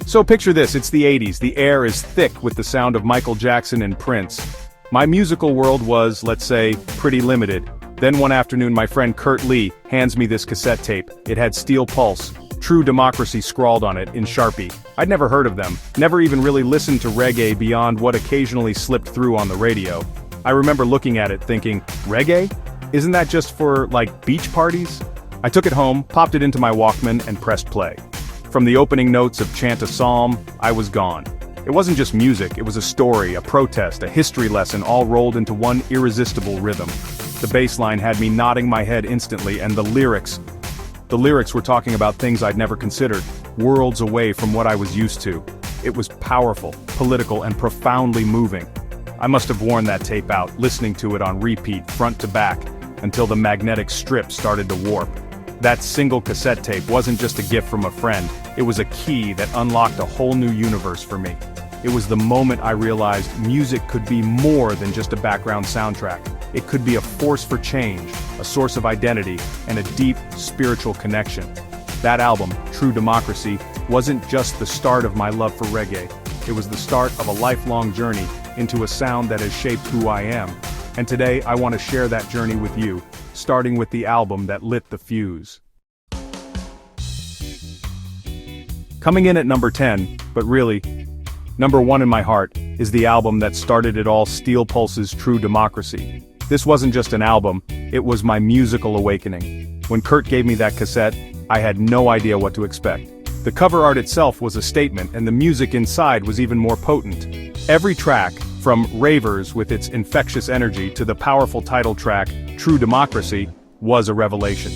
So picture this, it's the 80s, the air is thick with the sound of Michael Jackson and Prince. My musical world was, let's say, pretty limited. Then one afternoon my friend Kurt Lee hands me this cassette tape. It had Steel Pulse, True Democracy scrawled on it in Sharpie. I'd never heard of them, never even really listened to reggae beyond what occasionally slipped through on the radio. I remember looking at it thinking, reggae? Isn't that just for, like, beach parties? I took it home, popped it into my Walkman, and pressed play. From the opening notes of Chant a Psalm, I was gone. It wasn't just music, it was a story, a protest, a history lesson all rolled into one irresistible rhythm. The bass line had me nodding my head instantly, and the lyrics were talking about things I'd never considered, worlds away from what I was used to. It was powerful, political, and profoundly moving. I must have worn that tape out, listening to it on repeat, front to back, until the magnetic strip started to warp. That single cassette tape wasn't just a gift from a friend, it was a key that unlocked a whole new universe for me. It was the moment I realized music could be more than just a background soundtrack. It could be a force for change, a source of identity, and a deep, spiritual connection. That album, True Democracy, wasn't just the start of my love for reggae. It was the start of a lifelong journey into a sound that has shaped who I am. And today I want to share that journey with you, starting with the album that lit the fuse. Coming in at number 10, but really, number 1 in my heart, is the album that started it all, Steel Pulse's True Democracy. This wasn't just an album, it was my musical awakening. When Kurt gave me that cassette, I had no idea what to expect. The cover art itself was a statement, and the music inside was even more potent. Every track, from Ravers with its infectious energy to the powerful title track, True Democracy, was a revelation.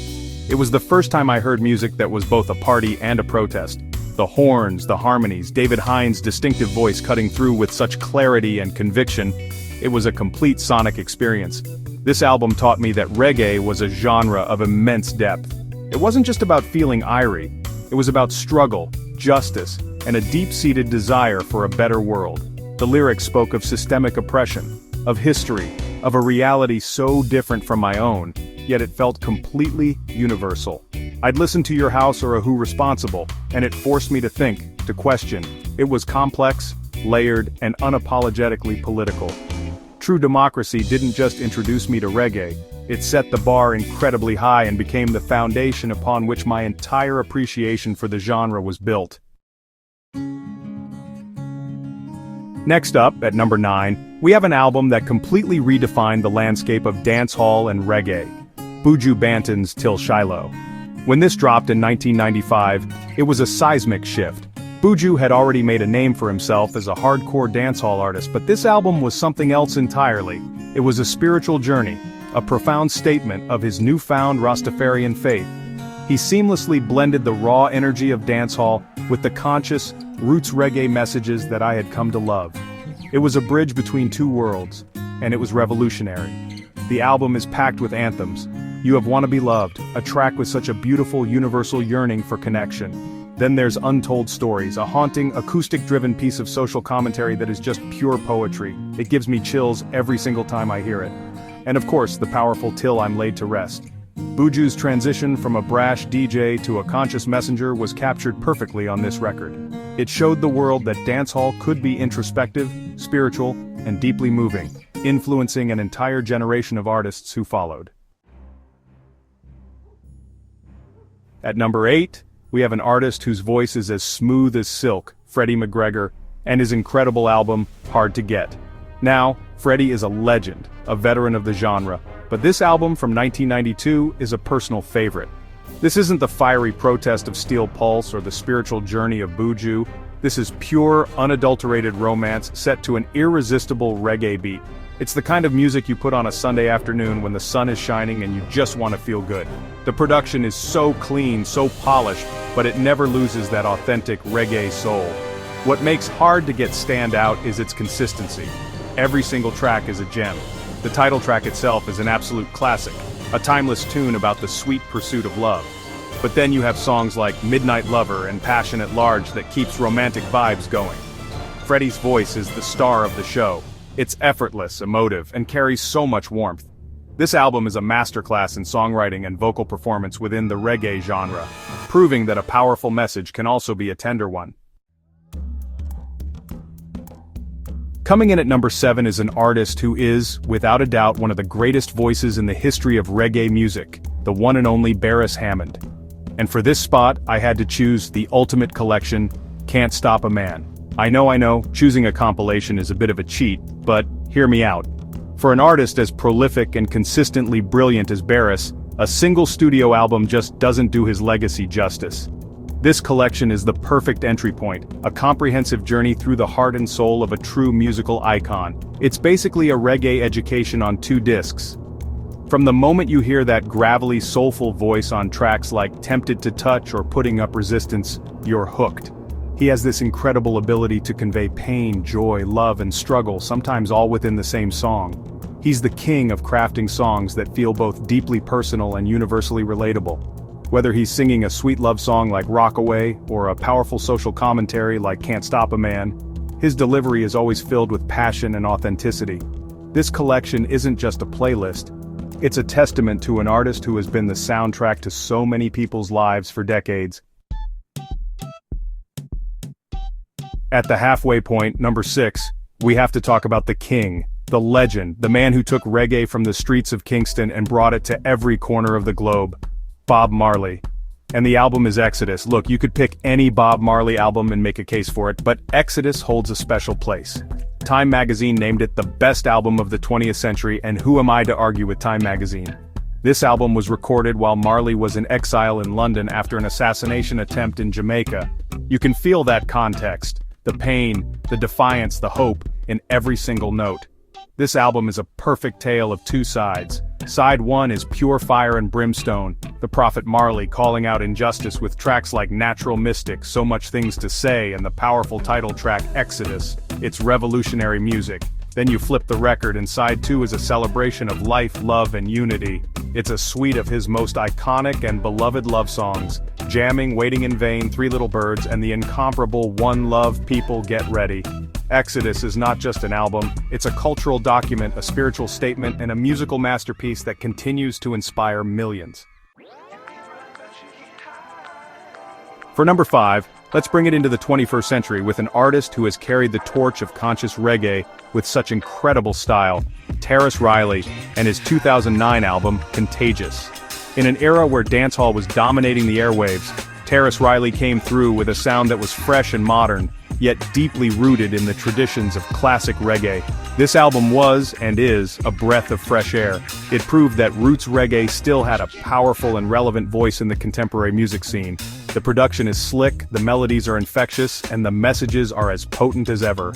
It was the first time I heard music that was both a party and a protest. The horns, the harmonies, David Hines' distinctive voice cutting through with such clarity and conviction. It was a complete sonic experience. This album taught me that reggae was a genre of immense depth. It wasn't just about feeling irie. It was about struggle, justice, and a deep-seated desire for a better world. The lyrics spoke of systemic oppression, of history, of a reality so different from my own, yet it felt completely universal. I'd listen to Your House or a Who Responsible, and it forced me to think, to question. It was complex, layered, and unapologetically political. True Democracy didn't just introduce me to reggae, it set the bar incredibly high and became the foundation upon which my entire appreciation for the genre was built. Next up, at number 9, we have an album that completely redefined the landscape of dancehall and reggae. Buju Banton's Till Shiloh. When this dropped in 1995, it was a seismic shift. Buju had already made a name for himself as a hardcore dancehall artist, but this album was something else entirely. It was a spiritual journey, a profound statement of his newfound Rastafarian faith. He seamlessly blended the raw energy of dancehall with the conscious, roots reggae messages that I had come to love. It was a bridge between two worlds, and it was revolutionary. The album is packed with anthems. You Have Wanna Be Loved, a track with such a beautiful universal yearning for connection. Then there's Untold Stories, a haunting, acoustic-driven piece of social commentary that is just pure poetry. It gives me chills every single time I hear it. And of course, the powerful Till I'm Laid to Rest. Buju's transition from a brash DJ to a conscious messenger was captured perfectly on this record. It showed the world that dancehall could be introspective, spiritual, and deeply moving, influencing an entire generation of artists who followed. At number 8, we have an artist whose voice is as smooth as silk, Freddy McGregor, and his incredible album, Hard to Get. Now, Freddy is a legend, a veteran of the genre, but this album from 1992 is a personal favorite. This isn't the fiery protest of Steel Pulse or the spiritual journey of Buju. This is pure, unadulterated romance set to an irresistible reggae beat. It's the kind of music you put on a Sunday afternoon when the sun is shining and you just want to feel good. The production is so clean, so polished, but it never loses that authentic reggae soul. What makes Hard to Get stand out is its consistency. Every single track is a gem. The title track itself is an absolute classic, a timeless tune about the sweet pursuit of love. But then you have songs like Midnight Lover and Passion at Large that keeps romantic vibes going. Freddy's voice is the star of the show. It's effortless, emotive, and carries so much warmth. This album is a masterclass in songwriting and vocal performance within the reggae genre, proving that a powerful message can also be a tender one. Coming in at number 7 is an artist who is, without a doubt, one of the greatest voices in the history of reggae music, the one and only Beres Hammond. And for this spot, I had to choose the ultimate collection, Can't Stop a Man. I know, choosing a compilation is a bit of a cheat, but hear me out. For an artist as prolific and consistently brilliant as Beres, a single studio album just doesn't do his legacy justice. This collection is the perfect entry point, a comprehensive journey through the heart and soul of a true musical icon. It's basically a reggae education on 2 discs. From the moment you hear that gravelly, soulful voice on tracks like Tempted to Touch or Putting Up Resistance, you're hooked. He has this incredible ability to convey pain, joy, love, and struggle, sometimes all within the same song. He's the king of crafting songs that feel both deeply personal and universally relatable. Whether he's singing a sweet love song like Rockaway, or a powerful social commentary like Can't Stop a Man, his delivery is always filled with passion and authenticity. This collection isn't just a playlist, it's a testament to an artist who has been the soundtrack to so many people's lives for decades. At the halfway point, number 6, we have to talk about the king, the legend, the man who took reggae from the streets of Kingston and brought it to every corner of the globe. Bob Marley. And the album is Exodus. Look, you could pick any Bob Marley album and make a case for it, but Exodus holds a special place. Time magazine named it the best album of the 20th century, and who am I to argue with Time magazine? This album was recorded while Marley was in exile in London after an assassination attempt in Jamaica. You can feel that context, the pain, the defiance, the hope, in every single note. This album is a perfect tale of 2 sides. Side 1 is pure fire and brimstone, the prophet Marley calling out injustice with tracks like Natural Mystic, So Much Things to Say, and the powerful title track Exodus. It's revolutionary music. Then you flip the record and side 2 is a celebration of life, love, and unity. It's a suite of his most iconic and beloved love songs, Jamming, Waiting in Vain, 3 Little Birds, and the incomparable One Love, People Get Ready. Exodus is not just an album, it's a cultural document, a spiritual statement, and a musical masterpiece that continues to inspire millions. For number 5, let's bring it into the 21st century with an artist who has carried the torch of conscious reggae with such incredible style, Tarrus Riley, and his 2009 album, Contagious. In an era where dancehall was dominating the airwaves, Tarrus Riley came through with a sound that was fresh and modern, yet deeply rooted in the traditions of classic reggae. This album was, and is, a breath of fresh air. It proved that roots reggae still had a powerful and relevant voice in the contemporary music scene. The production is slick, the melodies are infectious, and the messages are as potent as ever.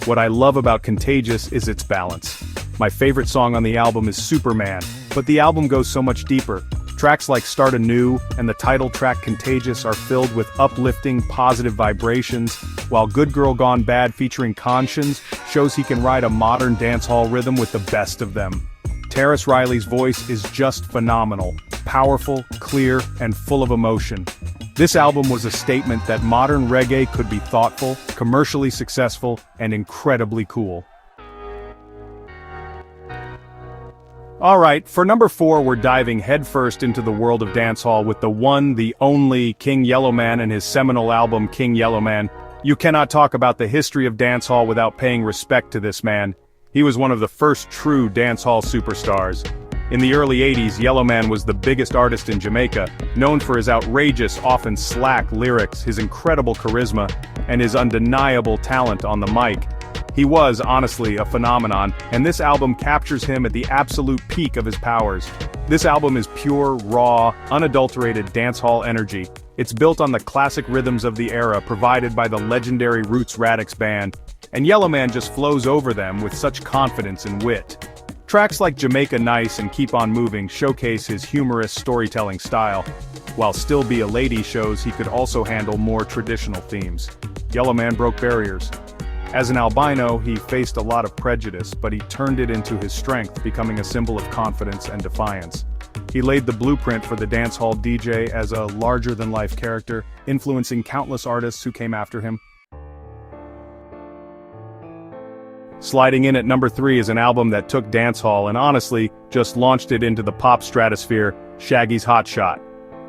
What I love about Contagious is its balance. My favorite song on the album is Superman, but the album goes so much deeper. Tracks like Start Anew and the title track Contagious are filled with uplifting, positive vibrations, while Good Girl Gone Bad featuring Conscience shows he can ride a modern dancehall rhythm with the best of them. Tarrus Riley's voice is just phenomenal, powerful, clear, and full of emotion. This album was a statement that modern reggae could be thoughtful, commercially successful, and incredibly cool. Alright, for number 4 we're diving headfirst into the world of dancehall with the one, the only King Yellowman and his seminal album King Yellowman. You cannot talk about the history of dancehall without paying respect to this man. He was one of the first true dancehall superstars. In the early 80s, Yellowman was the biggest artist in Jamaica, known for his outrageous, often slack lyrics, his incredible charisma, and his undeniable talent on the mic. He was, honestly, a phenomenon, and this album captures him at the absolute peak of his powers. This album is pure, raw, unadulterated dancehall energy. It's built on the classic rhythms of the era provided by the legendary Roots Radix Band, and Yellowman just flows over them with such confidence and wit. Tracks like Jamaica Nice and Keep On Moving showcase his humorous storytelling style, while Still Be a Lady shows he could also handle more traditional themes. Yellowman broke barriers. As an albino, he faced a lot of prejudice, but he turned it into his strength, becoming a symbol of confidence and defiance. He laid the blueprint for the dancehall DJ as a larger-than-life character, influencing countless artists who came after him. Sliding in at number 3 is an album that took dancehall and honestly, just launched it into the pop stratosphere, Shaggy's Hot Shot.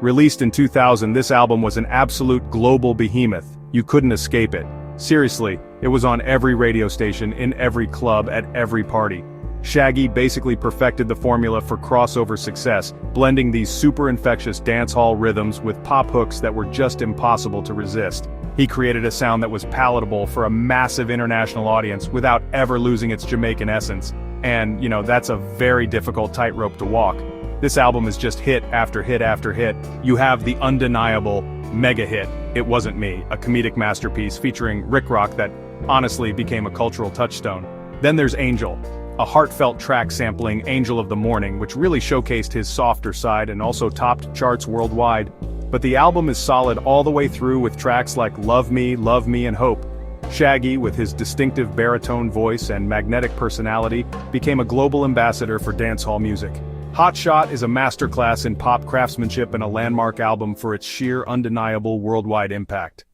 Released in 2000, this album was an absolute global behemoth. You couldn't escape it. Seriously, It was on every radio station, in every club, at every party. Shaggy basically perfected the formula for crossover success, blending these super infectious dancehall rhythms with pop hooks that were just impossible to resist. He created a sound that was palatable for a massive international audience without ever losing its Jamaican essence. And, that's a very difficult tightrope to walk. This album is just hit after hit after hit. You have the undeniable mega hit, It Wasn't Me, a comedic masterpiece featuring Rick Rock that honestly became a cultural touchstone. Then there's Angel, a heartfelt track sampling Angel of the Morning, which really showcased his softer side and also topped charts worldwide. But the album is solid all the way through with tracks like Love Me, and Hope. Shaggy, with his distinctive baritone voice and magnetic personality, became a global ambassador for dancehall music. Hot Shot is a masterclass in pop craftsmanship and a landmark album for its sheer undeniable worldwide impact.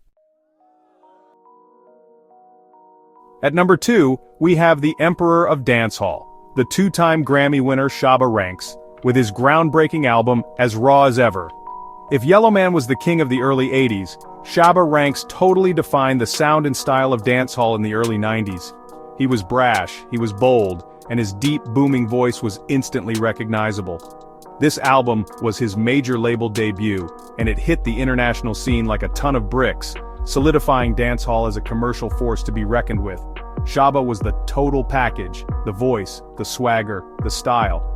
At number 2, we have the Emperor of Dancehall, the two-time Grammy winner Shabba ranks, with his groundbreaking album As Raw as Ever. If Yellowman was the king of the early 80s, Shabba ranks totally defined the sound and style of dancehall in the early 90s. He was brash, he was bold, and his deep, booming voice was instantly recognizable. This album was his major label debut, and it hit the international scene like a ton of bricks, solidifying dancehall as a commercial force to be reckoned with. Shabba was the total package, the voice, the swagger, the style.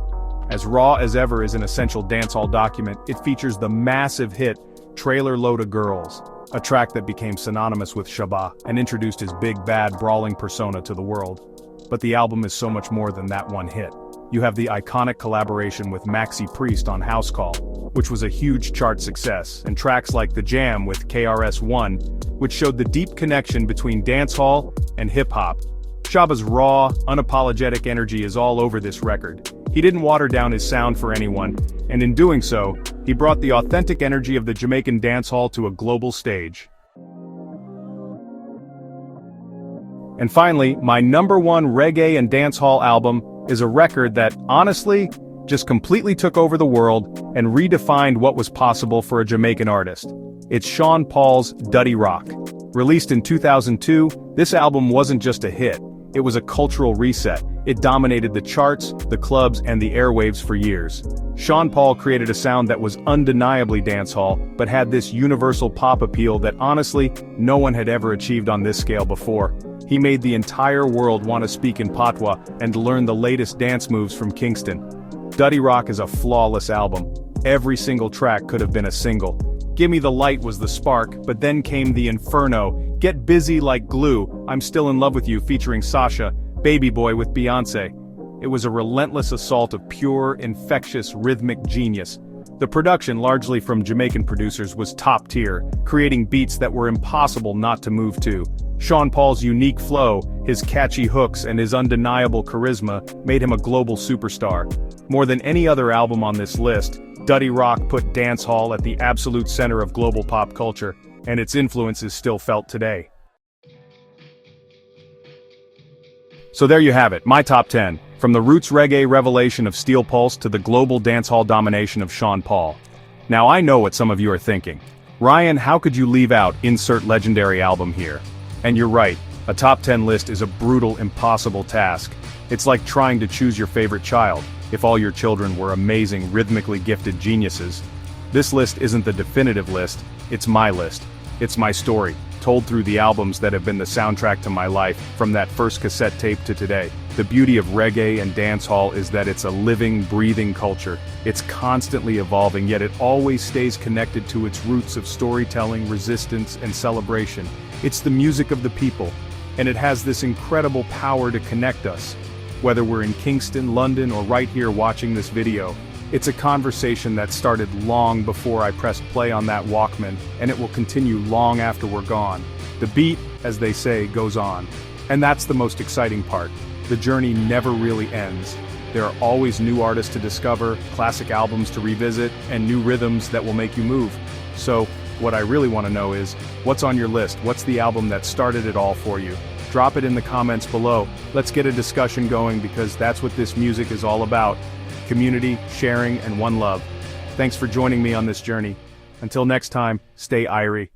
As Raw as Ever is an essential dancehall document, it features the massive hit Trailer Load of Girls, a track that became synonymous with Shabba and introduced his big bad brawling persona to the world. But the album is so much more than that one hit. You have the iconic collaboration with Maxi Priest on House Call, which was a huge chart success, and tracks like The Jam with KRS-One, which showed the deep connection between dancehall and hip-hop. Shabba's raw, unapologetic energy is all over this record. He didn't water down his sound for anyone, and in doing so, he brought the authentic energy of the Jamaican dancehall to a global stage. And finally, my number 1 reggae and dancehall album is a record that, honestly, just completely took over the world and redefined what was possible for a Jamaican artist. It's Sean Paul's Dutty Rock. Released in 2002, this album wasn't just a hit, it was a cultural reset. It dominated the charts, the clubs, and the airwaves for years. Sean Paul created a sound that was undeniably dancehall, but had this universal pop appeal that honestly, no one had ever achieved on this scale before. He made the entire world want to speak in patois and learn the latest dance moves from Kingston. Dutty Rock is a flawless album. Every single track could have been a single. Gimme the Light was the spark, but then came the Inferno, Get Busy Like Glue, I'm Still in Love with You featuring Sasha, Baby Boy with Beyonce. It was a relentless assault of pure, infectious, rhythmic genius. The production, largely from Jamaican producers, was top tier, creating beats that were impossible not to move to. Sean Paul's unique flow, his catchy hooks, and his undeniable charisma made him a global superstar. More than any other album on this list, Dutty Rock put dancehall at the absolute center of global pop culture, and its influence is still felt today. So there you have it, my top 10, from the roots reggae revelation of Steel Pulse to the global dancehall domination of Sean Paul. Now I know what some of you are thinking. Ryan, how could you leave out insert legendary album here? And you're right, a top 10 list is a brutal, impossible task. It's like trying to choose your favorite child, if all your children were amazing, rhythmically gifted geniuses. This list isn't the definitive list, it's my list. It's my story, told through the albums that have been the soundtrack to my life, from that first cassette tape to today. The beauty of reggae and dancehall is that it's a living, breathing culture. It's constantly evolving, yet it always stays connected to its roots of storytelling, resistance, and celebration. It's the music of the people, and it has this incredible power to connect us. Whether we're in Kingston, London, or right here watching this video, it's a conversation that started long before I pressed play on that Walkman, and it will continue long after we're gone. The beat, as they say, goes on. And that's the most exciting part. The journey never really ends. There are always new artists to discover, classic albums to revisit, and new rhythms that will make you move. So, what I really want to know is, what's on your list? What's the album that started it all for you? Drop it in the comments below. Let's get a discussion going, because that's what this music is all about. Community, sharing, and one love. Thanks for joining me on this journey. Until next time, stay irie.